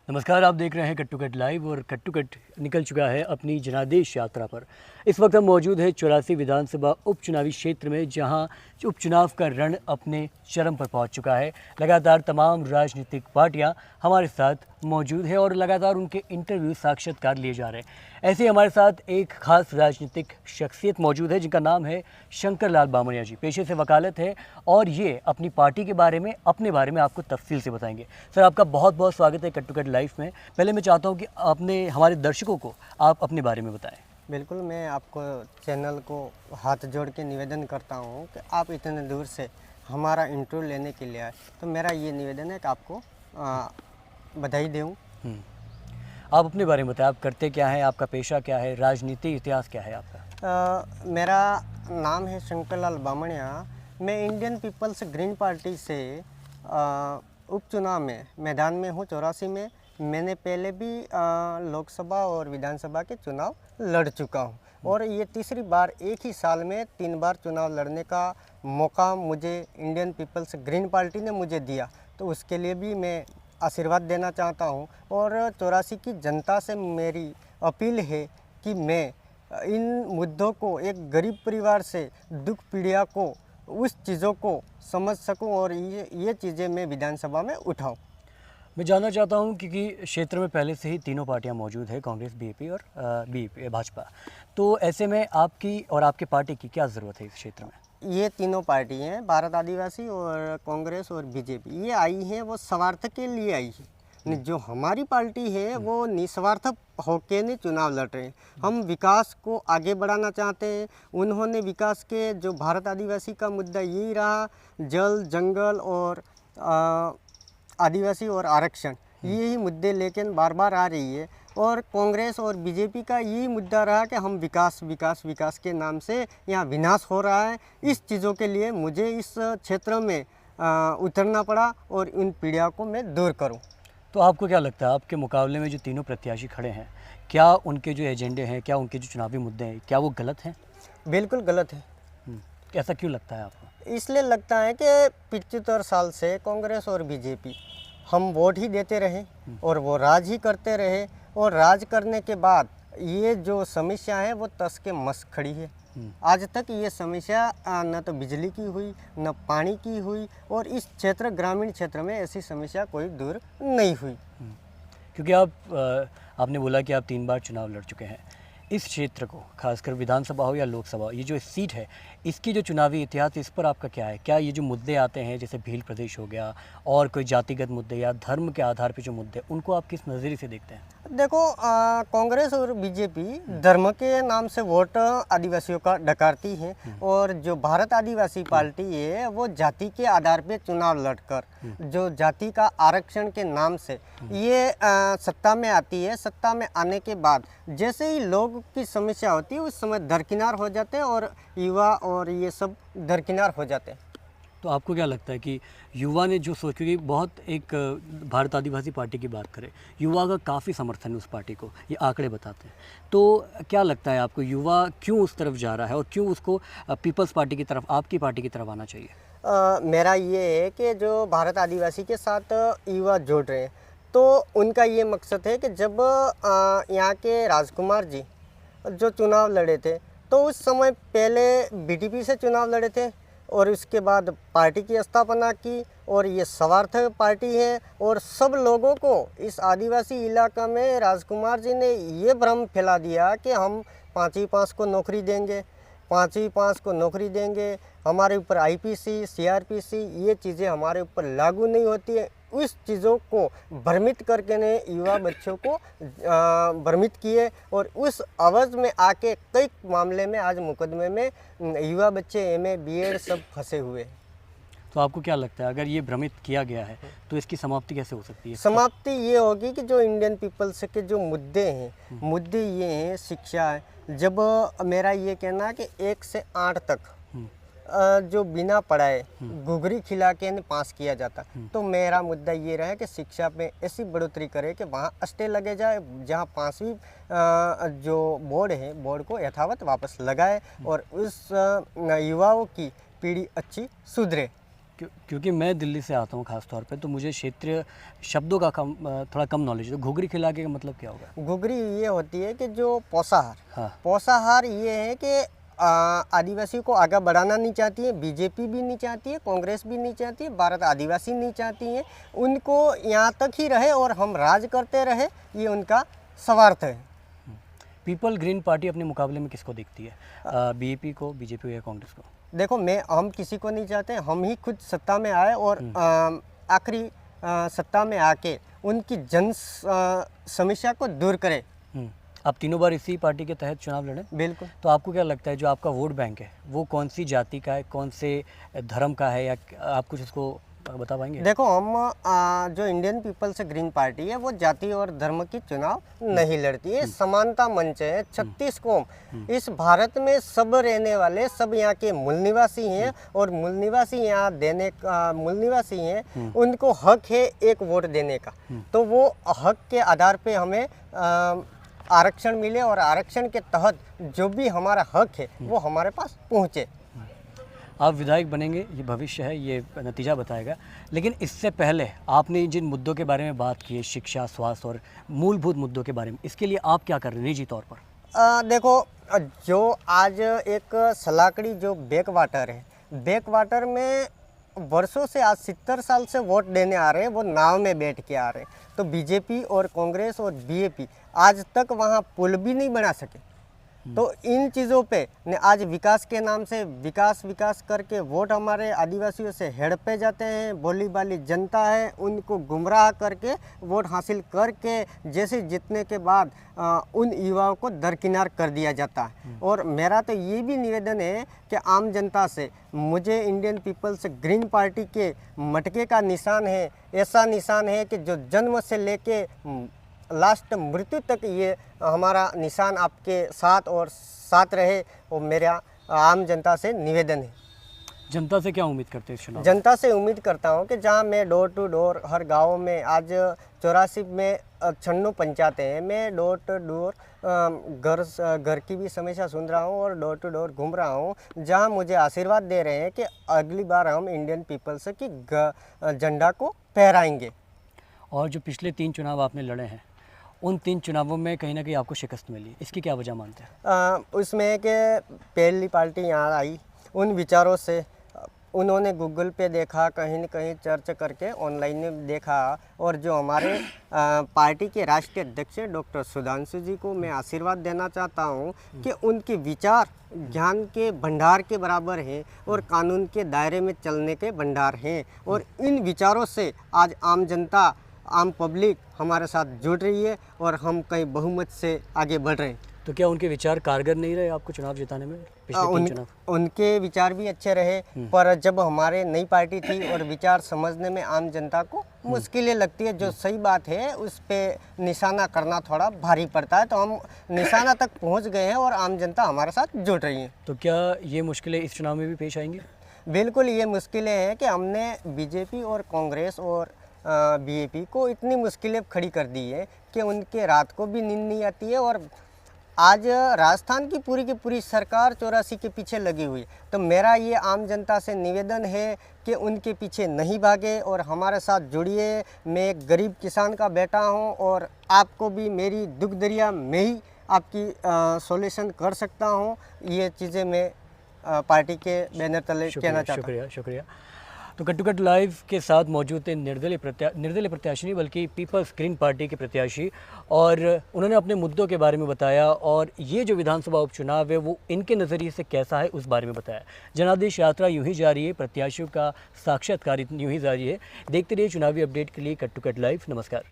नमस्कार, आप देख रहे हैं कट टू कट लाइव और कट टू कट निकल चुका है अपनी जनादेश यात्रा पर। इस वक्त हम मौजूद हैं 84 विधानसभा उपचुनावी क्षेत्र में, जहां उपचुनाव का रण अपने चरम पर पहुंच चुका है। लगातार तमाम राजनीतिक पार्टियां हमारे साथ मौजूद है और लगातार उनके इंटरव्यू साक्षात्कार लिए जा रहे हैं। ऐसे ही हमारे साथ एक खास राजनीतिक शख्सियत मौजूद है जिनका नाम है शंकर लाल बामणिया जी। पेशे से वकालत है और ये अपनी पार्टी के बारे में, अपने बारे में आपको तफसील से बताएंगे। सर, आपका बहुत बहुत स्वागत है कट टू कट लाइफ में। पहले मैं चाहता हूँ कि आपने हमारे दर्शकों को आप अपने बारे में बताएं। बिल्कुल, मैं आपको चैनल को हाथ जोड़ के निवेदन करता हूँ कि आप इतने दूर से हमारा इंटरव्यू लेने के लिए आए, तो मेरा ये निवेदन है कि आपको बधाई दूँ। आप अपने बारे में बताएं, आप करते क्या हैं, आपका पेशा क्या है, राजनीति इतिहास क्या है आपका? मेरा नाम है शंकर लाल बामणिया। मैं इंडियन पीपल्स ग्रीन पार्टी से उपचुनाव में मैदान में हूँ 84 में। मैंने पहले भी लोकसभा और विधानसभा के चुनाव लड़ चुका हूँ और ये तीसरी बार एक ही साल में 3 बार चुनाव लड़ने का मौका मुझे इंडियन पीपल्स ग्रीन पार्टी ने मुझे दिया, तो उसके लिए भी मैं आशीर्वाद देना चाहता हूँ। और 84 की जनता से मेरी अपील है कि मैं इन मुद्दों को, एक गरीब परिवार से दुख पीड़िया को, उस चीज़ों को समझ सकूं और ये चीज़ें मैं विधानसभा में उठाऊं। मैं जानना चाहता हूं क्योंकि क्षेत्र में पहले से ही तीनों पार्टियां मौजूद है, कांग्रेस, बीजेपी और भाजपा। तो ऐसे में आपकी और आपके पार्टी की क्या ज़रूरत है इस क्षेत्र में? ये तीनों पार्टी हैं, भारत आदिवासी और कांग्रेस और बीजेपी, ये आई हैं वो स्वार्थ के लिए आई है। जो हमारी पार्टी है वो निस्वार्थ होके नहीं चुनाव लड़ रहे हैं। हम विकास को आगे बढ़ाना चाहते हैं। उन्होंने विकास के, जो भारत आदिवासी का मुद्दा यही रहा, जल, जंगल और आदिवासी और आरक्षण, यही मुद्दे लेकिन बार बार आ रही है। और कांग्रेस और बीजेपी का यही मुद्दा रहा कि हम विकास विकास विकास के नाम से यहाँ विनाश हो रहा है। इस चीज़ों के लिए मुझे इस क्षेत्र में उतरना पड़ा और इन पीड़िया को मैं दूर करूँ। तो आपको क्या लगता है, आपके मुकाबले में जो तीनों प्रत्याशी खड़े हैं, क्या उनके जो एजेंडे हैं, क्या उनके जो चुनावी मुद्दे हैं, क्या वो गलत हैं? बिल्कुल गलत है। ऐसा क्यों लगता है आपको? इसलिए लगता है कि 75 साल से कांग्रेस और बीजेपी हम वोट ही देते रहे और वो राज ही करते रहे, और राज करने के बाद ये जो समस्या है वो तस के मस खड़ी है। आज तक ये समस्या न तो बिजली की हुई, न पानी की हुई, और इस क्षेत्र, ग्रामीण क्षेत्र में ऐसी समस्या कोई दूर नहीं हुई। क्योंकि आपने बोला कि आप 3 बार चुनाव लड़ चुके हैं। इस क्षेत्र को, खासकर विधानसभा हो या लोकसभा, ये जो सीट है, इसकी जो चुनावी इतिहास, इस पर आपका क्या है? क्या ये जो मुद्दे आते हैं, जैसे भील प्रदेश हो गया और कोई जातिगत मुद्दे या धर्म के आधार पर जो मुद्दे, उनको आप किस नज़रिए से देखते हैं? देखो, कांग्रेस और बीजेपी धर्म के नाम से वोट आदिवासियों का डकारती है, और जो भारत आदिवासी पार्टी है वो जाति के आधार पे चुनाव लड़कर, जो जाति का आरक्षण के नाम से ये सत्ता में आती है। सत्ता में आने के बाद जैसे ही लोग की समस्या होती है उस समय दरकिनार हो जाते हैं और युवा और ये सब दरकिनार हो जाते हैं। तो आपको क्या लगता है कि युवा ने जो सोच, क्योंकि बहुत एक भारत आदिवासी पार्टी की बात करें, युवा का काफ़ी समर्थन है उस पार्टी को, ये आंकड़े बताते हैं, तो क्या लगता है आपको, युवा क्यों उस तरफ जा रहा है और क्यों उसको पीपल्स पार्टी की तरफ, आपकी पार्टी की तरफ आना चाहिए? मेरा ये है कि जो भारत आदिवासी के साथ युवा जुड़ रहे हैं, तो उनका ये मकसद है कि जब यहाँ के राजकुमार जी जो चुनाव लड़े थे, तो उस समय पहले बीटीपी से चुनाव लड़े थे और उसके बाद पार्टी की स्थापना की, और ये स्वार्थ पार्टी है। और सब लोगों को इस आदिवासी इलाका में राजकुमार जी ने ये भ्रम फैला दिया कि हम 5 ही 5 को नौकरी देंगे, 5 ही 5 को नौकरी देंगे, हमारे ऊपर आईपीसी, सीआरपीसी, ये चीज़ें हमारे ऊपर लागू नहीं होती है। उस चीज़ों को भ्रमित करके ने युवा बच्चों को भ्रमित किए, और उस आवाज़ में आके कई मामले में आज मुकदमे में युवा बच्चे एमए, बीएड सब फंसे हुए हैं। तो आपको क्या लगता है, अगर ये भ्रमित किया गया है तो इसकी समाप्ति कैसे हो सकती है? समाप्ति ये होगी कि जो इंडियन पीपल्स के जो मुद्दे हैं, मुद्दे ये हैं, शिक्षा है। जब मेरा ये कहना है कि 1 से 8 तक जो बिना पढ़ाए घुघरी खिला के पास किया जाता, तो मेरा मुद्दा ये रहा कि शिक्षा में ऐसी बढ़ोतरी करे कि वहाँ अस्टे लगे जाए, जहाँ 5वीं जो बोर्ड है, बोर्ड को यथावत वापस लगाए और उस युवाओं की पीढ़ी अच्छी सुधरे। क्योंकि मैं दिल्ली से आता हूँ ख़ास तौर पे, तो मुझे क्षेत्रीय शब्दों का थोड़ा कम नॉलेज है। तो घुघरी खिलाके का मतलब क्या होगा? घुघरी ये होती है कि जो पोषाहार, हाँ। पोषाहार ये है कि आदिवासी को आगे बढ़ाना नहीं चाहती है, बीजेपी भी नहीं चाहती है, कांग्रेस भी नहीं चाहती है, भारत आदिवासी नहीं चाहती है। उनको यहाँ तक ही रहे और हम राज करते रहे, ये उनका स्वार्थ है। पीपल ग्रीन पार्टी अपने मुकाबले में किसको देखती है? बीएपी को, बीजेपी या कांग्रेस को? देखो, हम किसी को नहीं चाहते, हम ही खुद सत्ता में आए और आखिरी सत्ता में आके उनकी समस्या को दूर करें। आप तीनों बार इसी पार्टी के तहत चुनाव लड़े? बिल्कुल। तो आपको क्या लगता है जो आपका वोट बैंक है वो कौन सी जाति का है, कौन से धर्म का है, या आप कुछ इसको बता पाएंगे? देखो, हम जो इंडियन पीपल्स ग्रीन पार्टी है वो जाति और धर्म की चुनाव नहीं लड़ती है। समानता मंच है, 36 कौम, इस भारत में सब रहने वाले, सब यहाँ के मूल निवासी हैं और मूल निवासी यहाँ मूल निवासी हैं, उनको हक है एक वोट देने का। तो वो हक के आधार पे हमें आरक्षण मिले और आरक्षण के तहत जो भी हमारा हक है वो हमारे पास पहुँचे। आप विधायक बनेंगे, ये भविष्य है, ये नतीजा बताएगा। लेकिन इससे पहले आपने जिन मुद्दों के बारे में बात की है, शिक्षा, स्वास्थ्य और मूलभूत मुद्दों के बारे में, इसके लिए आप क्या कर रहे हैं निजी तौर पर? देखो, जो आज एक सलाकड़ी जो बैक वाटर है, बैक वाटर में वर्षों से, आज 70 साल से वोट देने आ रहे हैं, वो नाव में बैठ के आ रहे हैं। तो बीजेपी और कांग्रेस और बीएपी आज तक वहाँ पुल भी नहीं बना सके। तो इन चीज़ों पे ने आज विकास के नाम से विकास करके वोट हमारे आदिवासियों से हड़पे जाते हैं। भोली भाली जनता है, उनको गुमराह करके वोट हासिल करके जैसे जीतने के बाद उन युवाओं को दरकिनार कर दिया जाता है। और मेरा तो ये भी निवेदन है कि आम जनता से, मुझे इंडियन पीपल्स ग्रीन पार्टी के मटके का निशान है, ऐसा निशान है कि जो जन्म से लेके लास्ट मृत्यु तक ये हमारा निशान आपके साथ और साथ रहे, और मेरा आम जनता से निवेदन है। जनता से क्या उम्मीद करते हैं इस चुनाव? जनता से उम्मीद करता हूँ कि जहाँ मैं डोर टू डोर हर गांव में, आज 84 में 96 पंचायतें हैं, मैं डोर टू डोर घर की भी समस्या सुन रहा हूँ और डोर टू डोर घूम रहा हूँ, जहाँ मुझे आशीर्वाद दे रहे हैं कि अगली बार हम इंडियन पीपल्स की झंडा को फहराएंगे। और जो पिछले 3 चुनाव आपने लड़े हैं, उन 3 चुनावों में कहीं ना कहीं आपको शिकस्त मिली, इसकी क्या वजह मानते हैं? उसमें कि पहली पार्टी यहाँ आई, उन विचारों से उन्होंने गूगल पे देखा, कहीं न कहीं सर्च करके ऑनलाइन में देखा, और जो हमारे पार्टी के राष्ट्रीय अध्यक्ष डॉक्टर सुधांशु जी को मैं आशीर्वाद देना चाहता हूँ कि उनके विचार ज्ञान के भंडार के बराबर हैं और कानून के दायरे में चलने के भंडार हैं, और इन विचारों से आज आम जनता, आम पब्लिक हमारे साथ जुड़ रही है और हम कई बहुमत से आगे बढ़ रहे हैं। तो क्या उनके विचार कारगर नहीं रहे आपको चुनाव जिताने में? पिछले 3 चुनाव उनके विचार भी अच्छे रहे, पर जब हमारे नई पार्टी थी और विचार समझने में आम जनता को मुश्किलें लगती है, जो सही बात है उस पे निशाना करना थोड़ा भारी पड़ता है। तो हम निशाना तक पहुंच गए हैं और आम जनता हमारे साथ जुड़ रही है। तो क्या ये मुश्किलें इस चुनाव में भी पेश आएंगी? बिल्कुल, ये मुश्किलें हैं कि हमने बीजेपी और कांग्रेस और बीएपी को इतनी मुश्किलें खड़ी कर दी है कि उनके रात को भी नींद नहीं आती है। और आज राजस्थान की पूरी सरकार 84 के पीछे लगी हुई है। तो मेरा ये आम जनता से निवेदन है कि उनके पीछे नहीं भागे और हमारे साथ जुड़िए। मैं एक गरीब किसान का बेटा हूँ और आपको भी मेरी दुख दरिया में ही आपकी सॉल्यूशन कर सकता हूँ। ये चीज़ें मैं पार्टी के बैनर तले कहना चाहता हूँ। शुक्रिया। तो कट टू कट लाइव के साथ मौजूद थे निर्दलीय प्रत्याशी नहीं बल्कि पीपल्स ग्रीन पार्टी के प्रत्याशी, और उन्होंने अपने मुद्दों के बारे में बताया और ये जो विधानसभा उपचुनाव है वो इनके नज़रिए से कैसा है उस बारे में बताया। जनादेश यात्रा यूं ही जारी है, प्रत्याशियों का साक्षात्कार यूं ही जारी है। देखते रहिए चुनावी अपडेट के लिए कट टू कट लाइव। नमस्कार।